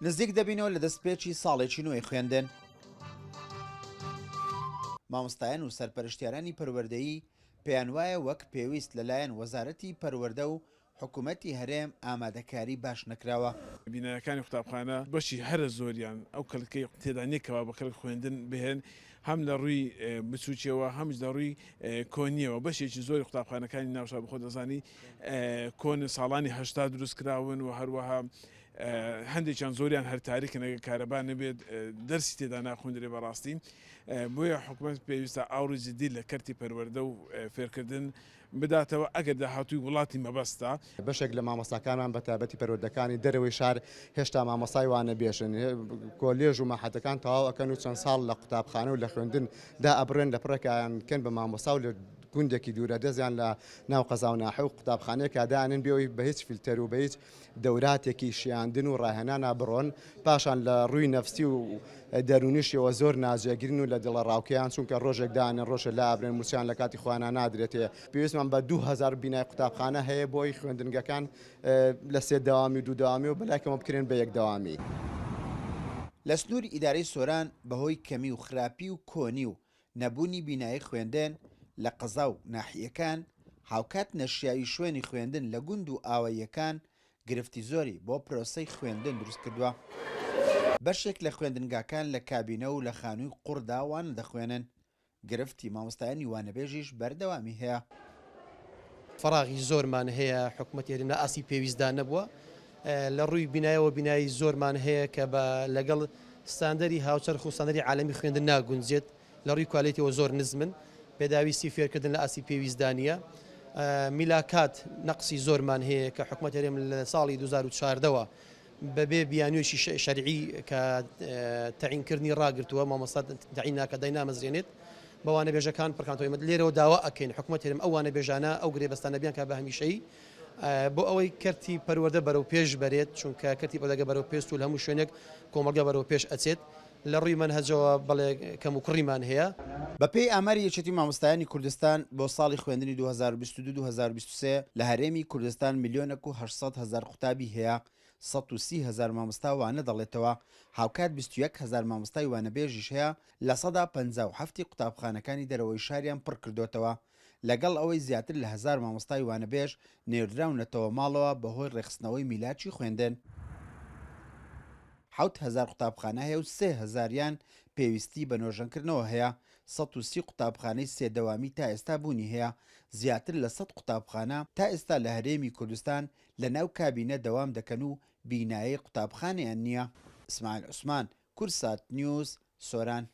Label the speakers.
Speaker 1: نزیک دەبینەوە لە دەستپێکی ساڵێکی نوێی خوێندن. مامۆستایان و سەرپەرشتیارانی پەروەردەیی پێیان وایە وەک پێویست لەلایەن وەزارەتی پەروەردە و حکوومەتی هەرێم ئامادەکاری باش نەکراوە.
Speaker 2: بینایەکانی قوتابخانە بەشی هەرە زۆریان ئەو کەلکەی تێدا نیکەوە بە کەلک خوێندن بهێن هەم لە ڕووی بچووکیەوە هەمش لە ڕووی کۆنیەوە بەشێکی زۆری قوتابخانەکانی ناوشا بخۆ دەزانی کۆن ساڵانی هەشتا دروست کراون و هەروەها هەندێکیان زۆریان هەر تاریکن ئەگە کارەبا نەبێت دەرسی تێدا ناخوێندرێ بەڕاستی بۆیە حکوومەت پێویستە ئاوری جدی لە کەرتی پەروەردە و فێرکردن بداتەوە ئەگەر داهاتووی وڵاتی مەبەستە.
Speaker 3: بەشێک لە مامۆستاکانمان بە تایبەتی پەروەردەکانی دەرەوەی شار هێشتا مامۆستای وانە بێشن کۆلێژ و ماحەتەکان تەواو ئەکەن و چەند ساڵ لە قوتابخانە و لە خوێندن دا ئەبرێن لە پڕێکیان کەن بە مامۆستا و لە گوندێکی دوورە دەزیان لە ناو قەزا و ناحە و قوتابخانەیە کادانن بێەوەی بە هیچ فیلتەر و بە هیچ دەوراتێکی شیاندن و ڕاهێنانە بڕۆن پاشان لە ڕووی نەفسی و دەرونیشیەوە زۆر ناجێگرین و لە دڵە ڕاوکەیان چونکە ڕۆژێک دانن ڕۆژە لابرێن موچیان لە کاتی خۆیانە نادرێتێ. پێویستمان بە 2000 بینای قوتابخانە هەیە بۆی خوێندنگەکان لە سێ داوامی و دوو داوامی و بەلایکەمە بکرێن بە یەک داوامی.
Speaker 1: لە سنووری ئیدارەی سۆران بەهۆی کەمی و خراپی و کۆنی و نەبوونی بینایی خوێندن لە قەزا و ناحیەکان هاوکات نەشیاوی شوێنی خوێندن لە گوند و ئاواییەکان گرفتی زۆری بۆ پرۆسەی خوێندن دروست کردووە. بەشێک لە خوێندنگاکان لە کابینە و لە خانووی قوڕدا وان دەخوێنن. گرفتی مامۆستایانی وانەبێژیش بەردەوامی هەیە.
Speaker 4: فراغی زۆرمان هەیە حکوومەتی هەرێم لە ئاسی پێویستدا نەبووە لە ڕووی بینایەوە بینایی زۆرمان هەیە کە بە لەگەڵ ستاندەری هاوچەرخ و ستاندەری عالەمی خوێندن ناگونجێت لە ڕووی کوالیتیەوە زۆر نزمن پێداویستی فێرکردن لە ئاسی پێویستدانە میلاکات نەقسی زۆرمان هەیە کە حکوومەت هەرێم لە ساڵی 2014ەوە بەبێ بیانوێشی شەرعی کە تەعینکردنی ڕاگرتووە مامۆستا تەعین ناکە دای نامەزرێنێت بەوانە بێژەکان پڕکانتەوەی لێرەوە داوا ئەکەین حکوومەت هەرێم ئەوانە بێژانە ئەو گرێبەستانە بیان کە بە هەمیشەی بۆ ئەوەی کەرتی پەروەردە بەرەو پێش بەرێت چونکە کەرتی پەروەردە بەرەو پێست و لە هەموو شوێنێک کۆمەڵگە بەرەو پێش ئەچێت لە ڕووی منهەجەوە بەڵێ کەم و کوڕیمان هەیە.
Speaker 1: بەپێی ئاماری یەکێتی مامۆستایانی کوردستان بۆ ساڵی خوێندنی 2022-2023 لە هەرێمی کوردستان 1,800,000 قوتابی هەیە 130,000 مامۆستا وانە دەڵێتەوە هاوکات 21,000 مامۆستای وانەبێژیش هەیە لە 157 قوتابخانەکانی دەرەوەی شاریان پڕ کردوتەوە لەگەڵ ئەوەی زیاتر لە 1000 مامۆستای وانەبێژ نێردراونەتەوە ماڵەوە بەهۆی ڕێخستنەوەی میلاچی خوێندن. 7,000 قوتابخانە هەیە و 3,000یان پێویستی بە نۆژەنکردنەوە هەیە 130 قوتابخانەی سێدەوامی تا ئێستا بوونی هەیە زیاتر لە 100 قوتابخانە تا ئێستا لە هەرێمی کوردستان لە ناو کابینە دەوام دەکەن و بینایی قوتابخانەیان نییە. ئیسماعیل عوسمان، کورسات نیوز، سۆران.